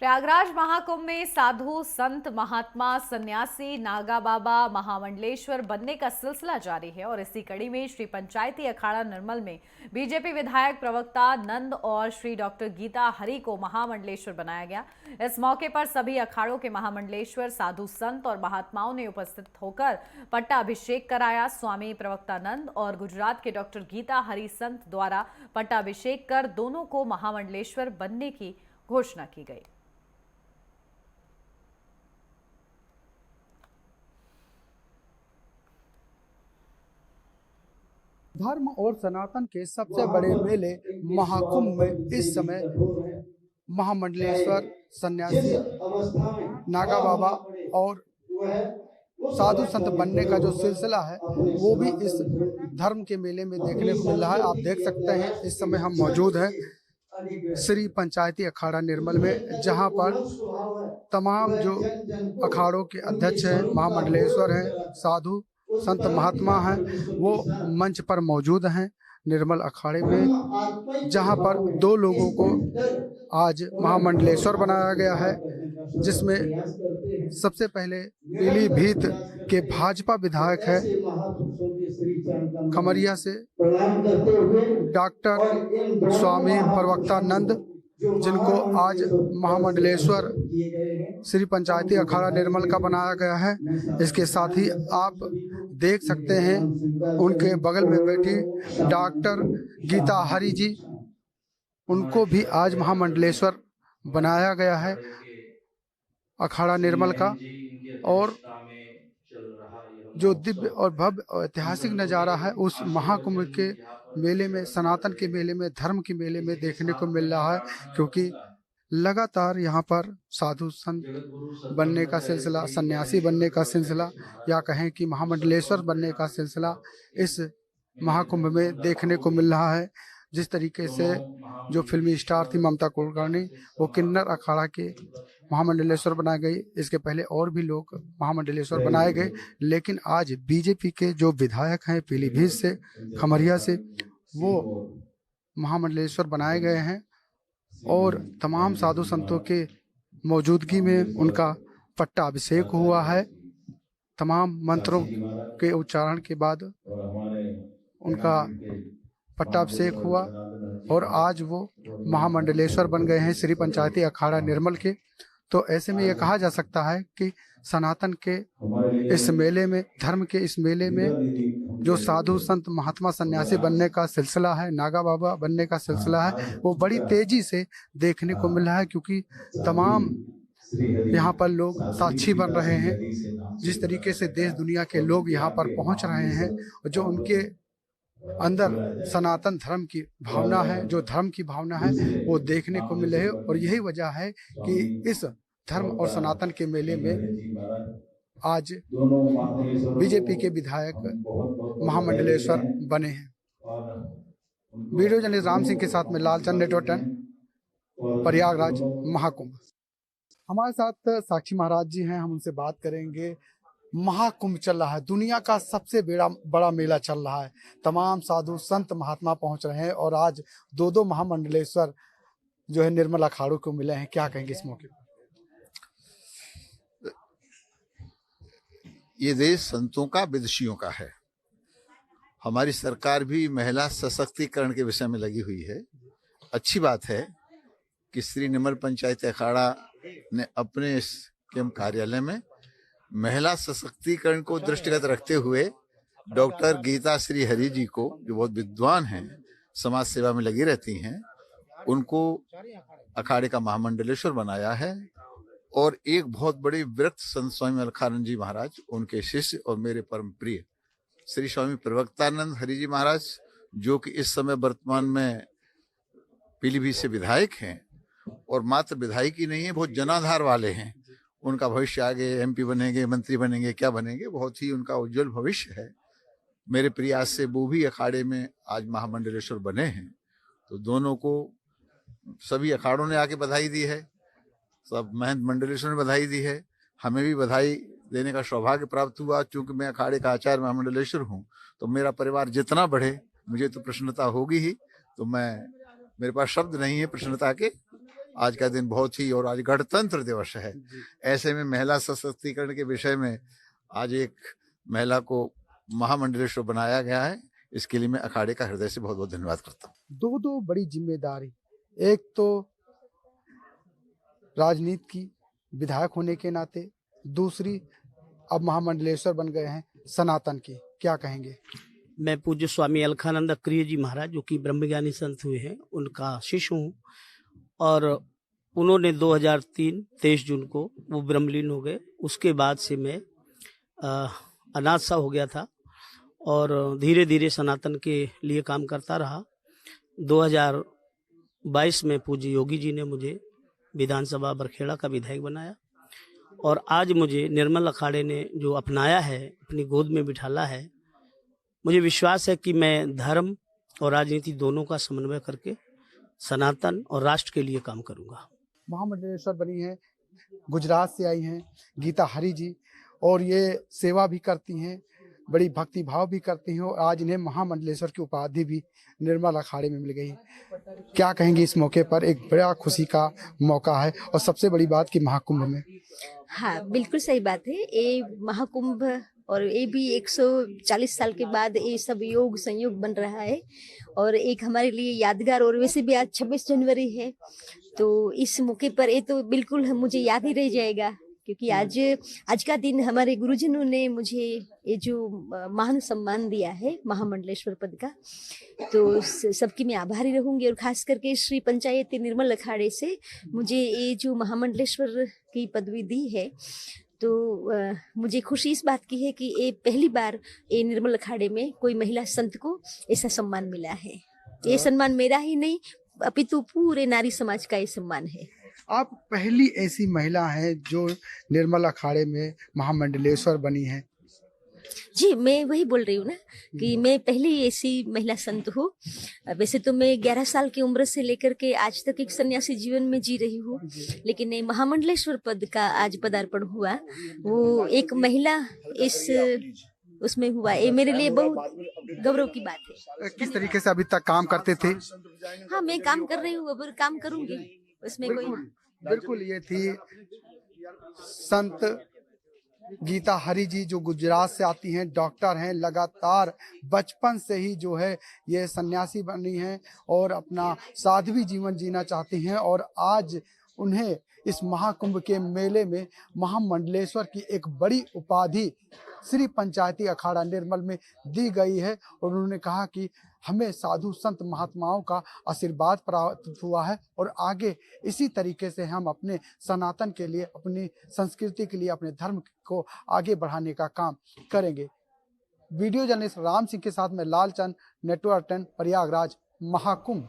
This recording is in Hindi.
प्रयागराज महाकुंभ में साधु संत महात्मा सन्यासी नागा बाबा महामंडलेश्वर बनने का सिलसिला जारी है और इसी कड़ी में श्री पंचायती अखाड़ा निर्मल में बीजेपी विधायक प्रवक्ता नंद और श्री डॉक्टर गीता हरि को महामंडलेश्वर बनाया गया। इस मौके पर सभी अखाड़ों के महामंडलेश्वर साधु संत और महात्माओं ने उपस्थित होकर पट्टाभिषेक कराया। स्वामी प्रवक्ता नंद और गुजरात के डॉक्टर गीता हरि संत द्वारा पट्टाभिषेक कर दोनों को महामंडलेश्वर बनने की घोषणा की गई। धर्म और सनातन के सबसे बड़े मेले महाकुंभ में इस समय महामंडलेश्वर सन्यासी नागा बाबा और साधु संत बनने का जो सिलसिला है वो भी इस धर्म के मेले में देखने को मिल रहा है। आप देख सकते हैं इस समय हम मौजूद हैं श्री पंचायती अखाड़ा निर्मल में, जहां पर तमाम जो अखाड़ों के अध्यक्ष हैं, महामंडलेश्वर हैं, साधु संत महात्मा हैं, वो मंच पर मौजूद हैं निर्मल अखाड़े में, जहां पर दो लोगों को आज महामंडलेश्वर बनाया गया है, जिसमें सबसे पहले पीलीभीत के भाजपा विधायक है खमरिया से डॉक्टर स्वामी प्रवक्ता नंद, जिनको आज महामंडलेश्वर श्री पंचायती अखाड़ा निर्मल का बनाया गया है। इसके साथ ही आप देख सकते हैं उनके बगल में बैठी डॉक्टर गीता हरि जी, उनको भी आज महामंडलेश्वर बनाया गया है अखाड़ा निर्मल का। और जो दिव्य और भव्य और ऐतिहासिक नज़ारा है उस महाकुंभ के मेले में, सनातन के मेले में, धर्म के मेले में देखने को मिल रहा है, क्योंकि लगातार यहाँ पर साधु संत बनने का सिलसिला, सन्यासी बनने का सिलसिला, या कहें कि महामंडलेश्वर बनने का सिलसिला इस महाकुंभ में देखने को मिल रहा है। जिस तरीके से जो फिल्मी स्टार थी ममता कुलकर्णी, वो किन्नर अखाड़ा के महामंडलेश्वर बनाए गई, इसके पहले और भी लोग महामंडलेश्वर बनाए गए, लेकिन आज बीजेपी के जो विधायक हैं पीलीभीत से, खमरिया से, वो महामंडलेश्वर बनाए गए हैं और तमाम साधु संतों के मौजूदगी में उनका पट्टाभिषेक हुआ है। तमाम मंत्रों के उच्चारण के बाद उनका पट्टाभिषेक हुआ और आज वो महामंडलेश्वर बन गए हैं श्री पंचायती अखाड़ा निर्मल के। तो ऐसे में ये कहा जा सकता है कि सनातन के इस मेले में, धर्म के इस मेले में जो साधु संत महात्मा सन्यासी बनने का सिलसिला है, नागा बाबा बनने का सिलसिला है, वो बड़ी तेजी से देखने को मिल रहा है, क्योंकि तमाम यहाँ पर लोग साक्षी बन रहे हैं जिस तरीके से देश दुनिया के लोग यहाँ पर पहुँच रहे हैं। जो उनके अंदर सनातन धर्म की भावना है, जो धर्म की भावना है, वो देखने को मिले है। और यही वजह है कि इस धर्म और सनातन के मेले में आज बीजेपी के विधायक महामंडलेश्वर बने हैं। वीडियो जर्नलिस्ट राम सिंह के साथ में लालचंद, नेटवर्क 10, प्रयागराज महाकुंभ। हमारे साथ साक्षी महाराज जी हैं, हम उनसे बात करेंगे। महाकुंभ चल रहा है, दुनिया का सबसे बड़ा मेला चल रहा है, तमाम साधु संत महात्मा पहुंच रहे हैं और आज दो महामंडलेश्वर जो है निर्मल अखाड़ों को मिले हैं। क्या कहेंगे इस मौके पर? ये देश संतों का, विदुषियों का है। हमारी सरकार भी महिला सशक्तिकरण के विषय में लगी हुई है। अच्छी बात है कि श्री निर्मल पंचायत अखाड़ा ने अपने इस कैंप कार्यालय में महिला सशक्तिकरण को दृष्टिगत रखते हुए डॉक्टर गीता श्री हरि जी को, जो बहुत विद्वान हैं, समाज सेवा में लगी रहती हैं, उनको अखाड़े का महामंडलेश्वर बनाया है। और एक बहुत बड़े विरक्त संत स्वामी मलखानंद जी महाराज, उनके शिष्य और मेरे परम प्रिय श्री स्वामी प्रवक्तानंद हरि जी महाराज, जो कि इस समय वर्तमान में पीलीभीत से विधायक हैं और मात्र विधायक ही नहीं है, बहुत जनाधार वाले हैं। उनका भविष्य आगे एमपी बनेंगे, मंत्री बनेंगे, क्या बनेंगे, बहुत ही उनका उज्जवल भविष्य है। मेरे प्रयास से वो भी अखाड़े में आज महामंडलेश्वर बने हैं। तो दोनों को सभी अखाड़ों ने आके बधाई दी है, सब महंत मंडलेश्वर ने बधाई दी है। हमें भी बधाई देने का सौभाग्य प्राप्त हुआ। चूंकि मैं अखाड़े का आचार्य महामंडलेश्वर हूँ, तो मेरा परिवार जितना बढ़े मुझे तो प्रसन्नता होगी ही। तो मेरे पास शब्द नहीं है प्रसन्नता के, आज का दिन बहुत ही, और आज गणतंत्र दिवस है, ऐसे में महिला सशक्तिकरण के विषय में आज एक महिला को महामंडलेश्वर बनाया गया है। इसके लिए मैं अखाड़े का हृदय से बहुत बहुत धन्यवाद करता हूँ। दो बड़ी जिम्मेदारी, एक तो राजनीति की विधायक होने के नाते, दूसरी अब महामंडलेश्वर बन गए हैं सनातन की, क्या कहेंगे? मैं पूज्य स्वामी अलखानंद अक्रिय जी महाराज, जो कि ब्रह्मज्ञानी संत हुए हैं, उनका शिष्य हूँ। और उन्होंने 2003 23 जून को वो ब्रह्मलीन हो गए। उसके बाद से मैं अनाथ सा हो गया था और धीरे धीरे सनातन के लिए काम करता रहा। 2022 में पूज्य योगी जी ने मुझे विधानसभा बरखेड़ा का विधायक बनाया और आज मुझे निर्मल अखाड़े ने जो अपनाया है, अपनी गोद में बिठाला है। मुझे विश्वास है कि मैं धर्म और राजनीति दोनों का समन्वय करके सनातन और राष्ट्र के लिए काम करूंगा। महामंडलेश्वर बनी है, गुजरात से आई हैं गीता हरी जी, और ये सेवा भी करती हैं, बड़ी भक्ति भाव भी करती हैं, और आज इन्हें महामंडलेश्वर की उपाधि भी निर्मल अखाड़े में मिल गई। क्या कहेंगे इस मौके पर? एक बड़ा खुशी का मौका है, और सबसे बड़ी बात कि महाकुंभ में। हाँ, बिल्कुल सही बात है। ये महाकुंभ और ये भी 140 साल के बाद ये सब योग संयोग बन रहा है और एक हमारे लिए यादगार। और वैसे भी आज 26 जनवरी है, तो इस मौके पर ये तो बिल्कुल मुझे याद ही रह जाएगा, क्योंकि आज का दिन हमारे गुरुजनों ने मुझे ये जो महान सम्मान दिया है महामंडलेश्वर पद का, तो सबकी मैं आभारी रहूंगी। और खास करके श्री पंचायती निर्मल अखाड़े से मुझे ये जो महामंडलेश्वर की पदवी दी है, तो मुझे खुशी इस बात की है कि ये पहली बार ये निर्मल अखाड़े में कोई महिला संत को ऐसा सम्मान मिला है। ये सम्मान मेरा ही नहीं, अपितु पूरे नारी समाज का ये सम्मान है। आप पहली ऐसी महिला हैं जो निर्मल अखाड़े में महामंडलेश्वर बनी है। जी, मैं वही बोल रही हूँ ना कि मैं पहली ऐसी महिला संत हूँ। वैसे तो मैं 11 साल की उम्र से लेकर के आज तक एक सन्यासी जीवन में जी रही हूँ, लेकिन ये महामंडलेश्वर पद का आज पदार्पण हुआ, वो एक महिला इस उसमें हुआ, ये मेरे लिए बहुत गौरव की बात है। किस तरीके से अभी तक काम करते थे? हाँ, मैं काम कर रही हूँ, अब काम करूंगी, उसमें कोई। बिल्कुल, ये थी संत गीता हरी जी, जो गुजरात से आती हैं, डॉक्टर हैं, लगातार बचपन से ही जो है ये सन्यासी बनी हैं और अपना साध्वी जीवन जीना चाहती हैं, और आज उन्हें इस महाकुंभ के मेले में महामंडलेश्वर की एक बड़ी उपाधि श्री पंचायती अखाड़ा निर्मल में दी गई है। और उन्होंने कहा कि हमें साधु संत महात्माओं का आशीर्वाद प्राप्त हुआ है और आगे इसी तरीके से हम अपने सनातन के लिए, अपनी संस्कृति के लिए, अपने धर्म को आगे बढ़ाने का काम करेंगे। वीडियो जर्नलिस्ट राम सिंह के साथ मैं लालचंद, नेटवर्क 10, प्रयागराज, महाकुंभ।